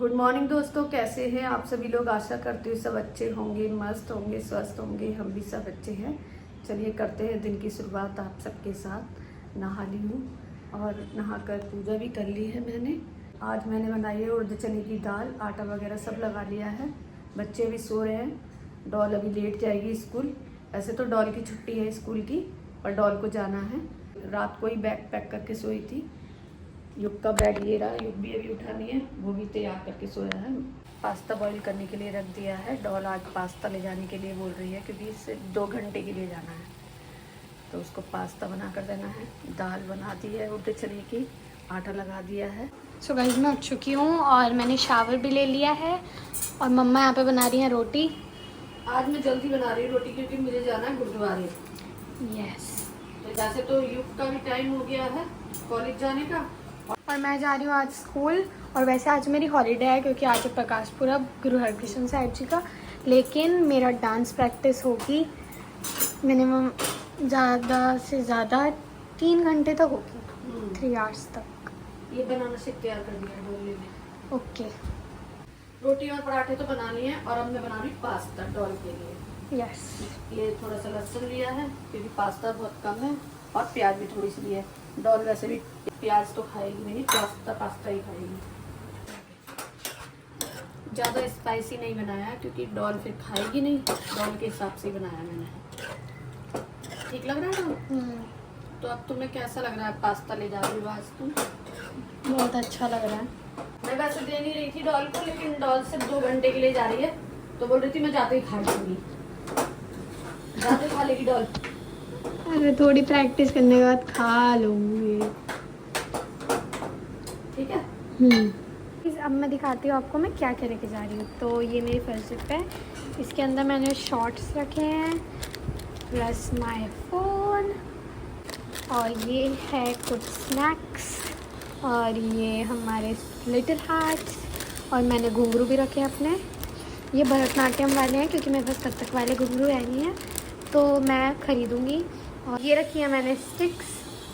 Good morning दोस्तों, कैसे हैं आप सभी लोग। आशा करती हूँ सब अच्छे होंगे, मस्त होंगे, स्वस्थ होंगे। हम भी सब अच्छे हैं। चलिए करते हैं दिन की शुरुआत आप सबके साथ। नहा ली हूँ और नहाकर पूजा भी कर ली है मैंने। आज मैंने बनाई है उड़द चने की दाल, आटा वगैरह सब लगा लिया है। बच्चे भी सो रहे हैं। डॉल अभी लेट जाएगी स्कूल। ऐसे तो डॉल की छुट्टी है स्कूल की, पर डॉल को जाना है। रात को ही बैग पैक करके सोई थी। युग का बैग ये रहा, युग भी अभी उठानी है, वो भी तैयार करके सोया है। पास्ता बॉईल करने के लिए रख दिया है। डॉल आज पास्ता ले जाने के लिए बोल रही है, क्योंकि इससे 2 घंटे के लिए जाना है, तो उसको पास्ता बना कर देना है। दाल बना दी है उड़द चने की, आटा लगा दिया है। सो गाइस मैं उठ चुकी हूँ और मैंने शावर भी ले लिया है और मम्मा यहाँ पे बना रही हैं रोटी। आज मैं जल्दी बना रही हूँ रोटी, क्योंकि मुझे जाना है गुरुद्वारे। यस। तो जैसे तो युग का भी टाइम हो गया है कॉलेज जाने का, और मैं जा रही हूँ आज स्कूल। और वैसे आज मेरी हॉलीडे है, क्योंकि आज है प्रकाश पुरब गुरु हरकृष्ण साहिब जी का। लेकिन मेरा डांस प्रैक्टिस होगी मिनिमम ज़्यादा से ज़्यादा 3 घंटे तक होगी, 3 आवर्स तक। ये बनाना सीख तैयार कर दिया डोले में। ओके। रोटी और पराठे तो बना लिए हैं, और अब मैं बना रही हूँ पास्ता डॉल के लिए। यस। ये थोड़ा सा लहसुन लिया है, क्योंकि पास्ता बहुत कम है, और प्याज भी थोड़ी सी ली है। डॉल वैसे भी प्याज तो खाएगी नहीं, पास्ता ही खाएगी। ज़्यादा स्पाइसी नहीं बनाया है, क्योंकि डॉल फिर खाएगी नहीं। डॉल के हिसाब से ही बनाया मैंने। ठीक लग रहा है ना? तो अब तुम्हें कैसा लग रहा है? पास्ता ले जा रही हो आज तुम? बहुत अच्छा लग रहा है। मैं वैसे दे नहीं रही थी डॉल को, लेकिन डॉल सिर्फ 2 घंटे के लिए जा रही है, तो बोल रही थी मैं जाते ही खा लूंगी। जाते खा लेगी डॉल। अरे थोड़ी प्रैक्टिस करने के बाद खा लूँगी। ठीक है। अब मैं दिखाती हूँ आपको मैं क्या क्या लेके जा रही हूँ। तो ये मेरी फर्स्ट जिप है। इसके अंदर मैंने शॉर्ट्स रखे हैं, प्लस माय फ़ोन, और ये है कुछ स्नैक्स, और ये हमारे लिटिल हार्ट्स, और मैंने घुंघरू भी रखे हैं अपने। ये भरतनाट्यम वाले हैं, क्योंकि मेरे पास कथक वाले घुंघरू है नहीं है, तो मैं ख़रीदूँगी। और ये रखी है मैंने स्टिक्स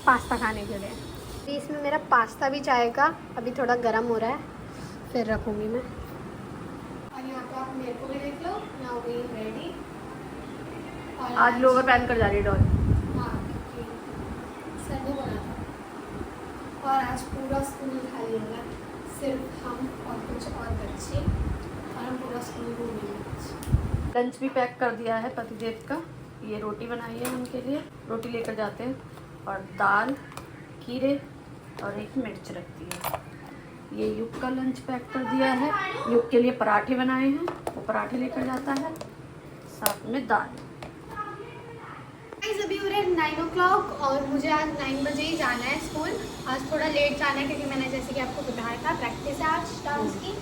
पास्ता खाने के लिए। इसमें मेरा पास्ता भी जाएगा, अभी थोड़ा गर्म हो रहा है, फिर रखूँगी मैं। और यहाँ पे आप मेरे को भी देख लो, नाउ वी रेडी। आज लोवर पहन कर जा रही है डॉल। हाँ, क्योंकि संडे बना था और आज पूरा स्कूल खाली होगा, सिर्फ हम और कुछ और बच्चे, और हम पूरा स्कूल घूमेंगे। लंच भी पैक कर दिया है पतिदेव का। ये रोटी बनाई है उनके लिए, रोटी लेकर जाते हैं, और दाल, खीरे और एक मिर्च रखती है। ये युग का लंच पैक कर दिया है। युग के लिए पराठे बनाए हैं, वो पराठे लेकर जाता है, साथ में दाल। अभी हो रहे हैं 9 o'clock और मुझे आज 9 बजे ही जाना है स्कूल। आज थोड़ा लेट जाना है, क्योंकि मैंने जैसे कि आपको बताया था प्रैक्टिस है आज डांस की।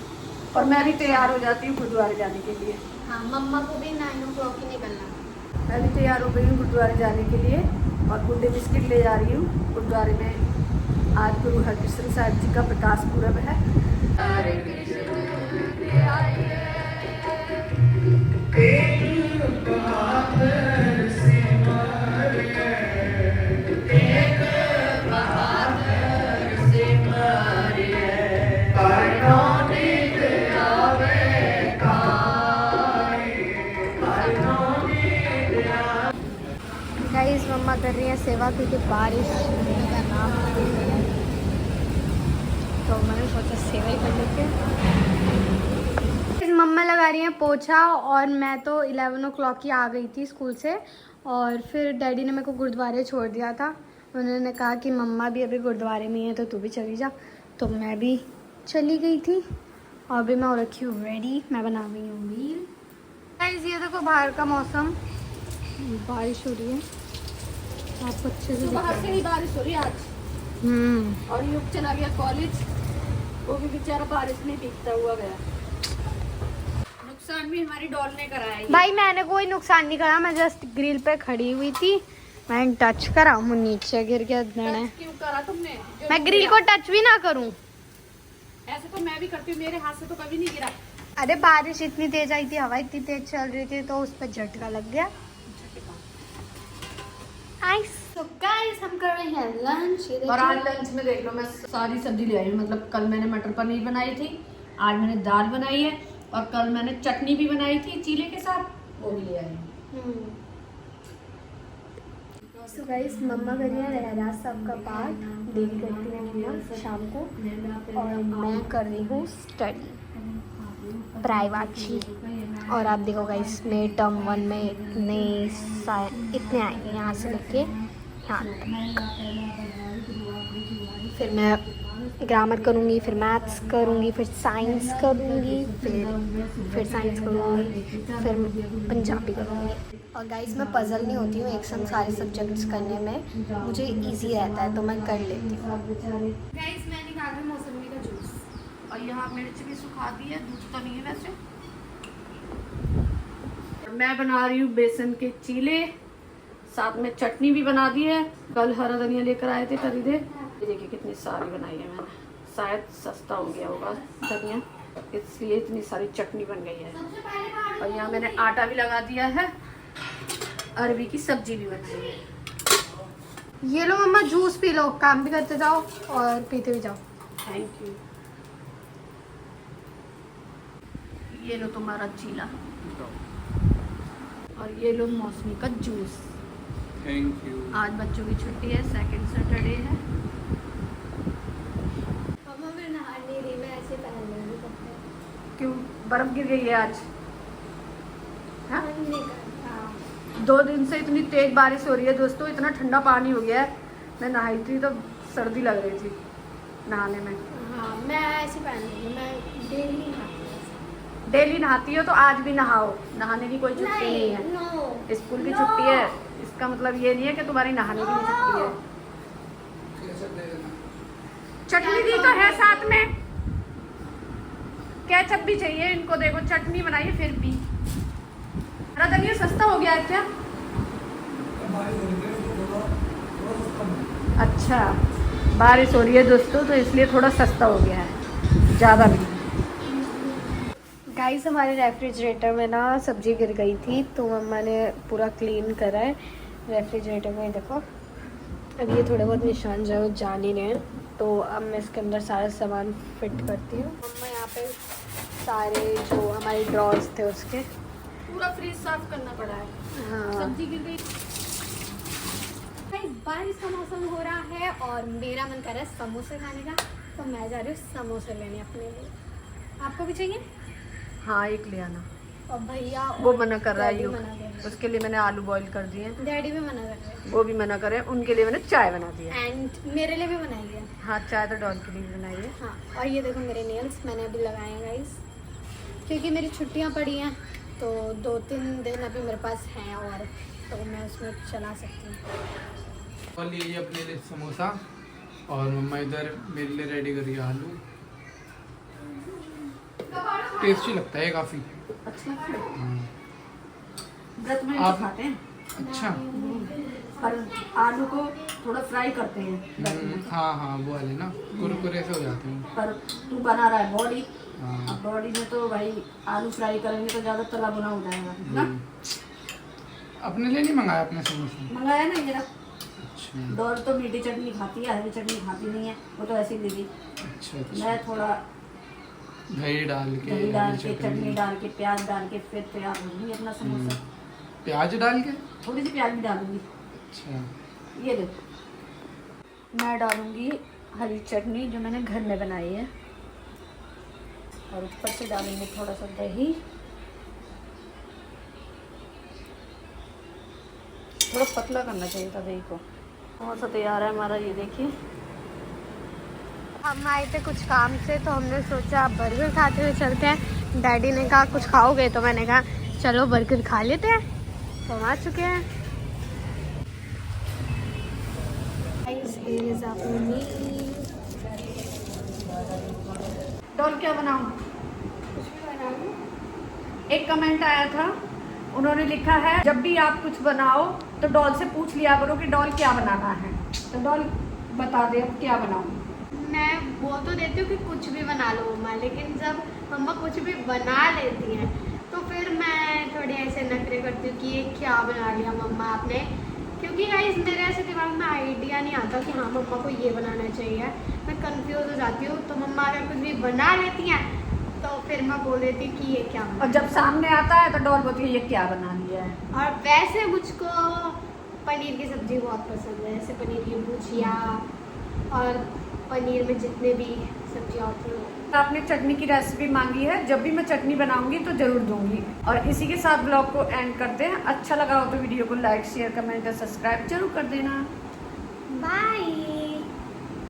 और मैं भी तैयार हो जाती हूँ गुरुद्वारे जाने के लिए। हाँ, मम्मा को भी 9 o'clock ही निकलना। मैं भी तैयार हो गई हूँ गुरुद्वारे जाने के लिए, और गुड्डे बिस्किट ले जा रही हूँ गुरुद्वारे में। आज गुरु हरकृष्ण साहिब जी का प्रकाश पुरब है। हरे कृष्ण गाइस मम्मा कर रही है सेवा, क्योंकि बारिश का नाम नहीं है, तो मैंने सोचा सेवा ही कर लेते हैं। मम्मा लगा रही हैं पोछा, और मैं तो 11 o'clock ही आ गई थी स्कूल से। और फिर डैडी ने मेरे को गुरुद्वारे छोड़ दिया था। उन्होंने कहा कि मम्मा भी अभी गुरुद्वारे में ही है, तो तू भी चली जा। तो मैं भी चली गई थी, और अभी मैं हो रखी हूँ रेडी। मैं बना रही हूँ मील। गाइस ये देखो बाहर का मौसम, बारिश हो रही है, आपको अच्छे से बाहर से ही बारिश हो रही है आज। और युग चला गया कॉलेज, वो भी बेचारा बारिश में भीगता हुआ गया। नुकसान भी हमारी डॉल ने कराया है। भाई मैंने कोई नुकसान नहीं करा, मैं जस्ट ग्रिल पे खड़ी हुई थी, मैंने टच करा हूँ, नीचे गिर गया। क्यों करा तुमने? मैं ग्रिल को टच भी ना करूँ। ऐसे तो मैं भी करती हूँ, मेरे हाथ से तो कभी नहीं गिरा। अरे बारिश इतनी तेज आई थी, हवा इतनी तेज चल रही थी, तो उस पर झटका लग गया। तो गाइस हम कर रहे हैं लंच। और आज लंच में देख लो, मैं सारी सब्जी ले आई हूँ। मतलब कल मैंने मटर पनीर बनाई थी, आज मैंने दाल बनाई है और कल मैंने चटनी भी बनाई थी चीले के साथ, वो भी ले आई। सो गाइस, मम्मा कर रही है रहरास साहब का पाठ, डेली करती है मम्मा शाम को, और मैं कर रही हूँ स्टडी प्राइवेटली। और आप देखो गाइस, मेरे टर्म 1 में इतने आएंगे यहाँ से लेके यहाँ तक। फिर मैं ग्रामर करूँगी, फिर मैथ्स करूँगी, फिर साइंस करूँगी, फिर साइंस करूँगी, फिर पंजाबी करूँगी। और गाइस, मैं पजल नहीं होती हूँ एक संग सारे सब्जेक्ट्स करने में, मुझे इजी रहता है तो मैं कर लेती हूँ। गाइस, मैं निकाल रही मौसमी का जूस, और यहाँ मिर्च भी सुखा दी है, दूध तो नहीं है वैसे। मैं बना रही हूँ बेसन के चीले, साथ में चटनी भी बना दी है। कल हरा धनिया लेकर आए थे खरीदे, ये देखिए कितनी सारी बनाई है मैंने। शायद सस्ता हो गया होगा धनिया, इसलिए इतनी सारी चटनी बन गई है। और यहाँ मैंने आटा भी लगा दिया है, अरबी की सब्जी भी बनाई है। ये लो मम्मा, जूस पी लो, काम भी करते जाओ और पीते भी जाओ। Thank you. ये लो तुम्हारा चीला, और ये लो मौसमी का जूस। Thank you. आज बच्चों की छुट्टी है, सेकंड सैटरडे है। मम्मा मैं नहा नहीं रही, मैं ऐसे पहन लूंगी कपड़े। क्यों, बर्फ गिर गई है आज? हाँ? मन नहीं करता। 2 दिन से इतनी तेज बारिश हो रही है दोस्तों, इतना ठंडा पानी हो गया है। मैं नहाई थी तो सर्दी लग रही थी नहाने में। हाँ, मैं ऐसे पहन लूंगी, मैं डेली नहाती हूँ। डेली नहाती हो तो आज भी नहाओ, नहाने की कोई छुट्टी नहीं है। नो, स्कूल की छुट्टी है, इसका मतलब ये नहीं है कि तुम्हारी नहाने की भी छुट्टी है। चटनी दी तो है साथ में, केचप भी चाहिए इनको, देखो चटनी बनाइए फिर भी। हरा धनिया सस्ता हो गया है क्या? अच्छा, बारिश हो रही है दोस्तों तो इसलिए थोड़ा सस्ता हो गया है, ज़्यादा नहीं। गाइस, हमारे रेफ्रिजरेटर में ना सब्जी गिर गई थी तो मम्मा ने पूरा क्लीन करा है रेफ्रिजरेटर में। देखो अब ये थोड़े बहुत निशान जो जा नहीं रहे हैं, तो अब मैं इसके अंदर सारा सामान फिट करती हूँ। मम्मा यहाँ पे सारे जो हमारे ड्रॉर्स थे उसके पूरा फ्रिज साफ करना पड़ा है। हाँ, सब्जी गिर गई। बारिश का मौसम हो रहा है और मेरा मन कर रहा है समोसे खाने का, तो मैं जा रही हूँ समोसे लेने अपने लिए। आपको भी चाहिए? हाँ, एक ले आना। और भैया वो मना कर रहा है डैडी यू, मना कर रहे हैं। उसके लिए मैंने आलू बॉईल कर दिए, डैडी भी मना कर रहे हैं, वो भी मना करे। उनके लिए मैंने चाय बना दी है। एंड मेरे लिए भी बनाई है। हाँ, चाय तो डॉल के लिए भी बनाई है। हाँ, और ये देखो मेरे नेल्स मैंने अभी लगाए हैं गाइस, क्योंकि मेरी छुट्टियाँ पड़ी हैं तो 2-3 दिन अभी मेरे पास हैं, और तो मैं उसमें चला सकती हूँ। और लीजिए अपने लिए समोसा, और मम्मा इधर मेरे लिए रेडी करिए आलू। टेस्टी लगता है काफ़ी। अच्छा, हाँ। व्रत में तो आप- खाते हैं, अच्छा। पर आलू को थोड़ा फ्राई करते हैं व्रत में। हाँ हाँ, वो वाले ना कुरकुरे से हो जाते हैं। पर तू बना रहा है बॉडी, हाँ। अब बॉडी में तो भाई आलू फ्राई करेंगे तो ज़्यादा तला बुना हो जाएगा ना। अपने लिए नहीं मंगाया अपने समोसा? मंगाया ना मेरा अच्छा डॉल तो मीठी चटनी खाती है, हरी चटनी खाती नहीं है, वो तो ऐसी दे दी। अच्छा अच्छा। मैं थोड़ा दही डाल के, दही डाल हरी के, चटनी डाल के, प्याज डाल के फिर तैयार हो जाएगी अपना समोसा। प्याज डाल के। थोड़ी सी प्याज भी डालूंगी। अच्छा। ये देखो, मैं डालूंगी हरी चटनी जो मैंने घर में बनाई है, और ऊपर से डालेंगे थोड़ा सा दही, थोड़ा पतला करना चाहिए था दही को। समोसा तैयार है हमारा, ये देखिए। हम आए थे कुछ काम से तो हमने सोचा बर्गर खाते हुए चलते हैं। डैडी ने कहा कुछ खाओगे, तो मैंने कहा चलो बर्गर खा लेते हैं, तो हम आ चुके हैं। डॉल क्या बनाऊं? एक कमेंट आया था, उन्होंने लिखा है जब भी आप कुछ बनाओ तो डॉल से पूछ लिया करो कि डॉल क्या बनाना है। तो डॉल बता दे अब क्या बनाऊं। मैं वो तो देती हूँ कि कुछ भी बना लो मम्मा, लेकिन जब मम्मा कुछ भी बना लेती हैं तो फिर मैं थोड़े ऐसे नखरे करती हूँ कि ये क्या बना लिया मम्मा आपने, क्योंकि गाइस मेरे ऐसे दिमाग में आइडिया नहीं आता कि हाँ मम्मा को ये बनाना चाहिए, मैं कंफ्यूज हो जाती हूँ। तो मम्मा अगर कुछ भी बना लेती हैं फिर मैं बोल रही थी कि ये क्या बना और जब सामने आता है तो डॉल बोलती है ये क्या बना लिया है। और वैसे मुझको पनीर की सब्जी बहुत पसंद है, जैसे पनीर की भुजिया और पनीर में जितने भी सब्जियाँ होती हैं। आपने चटनी की रेसिपी मांगी है, जब भी मैं चटनी बनाऊंगी तो जरूर दूंगी। और इसी के साथ ब्लॉग को एंड करते हैं। अच्छा लगा हो तो वीडियो को लाइक शेयर कमेंट और सब्सक्राइब जरूर कर देना। बाय।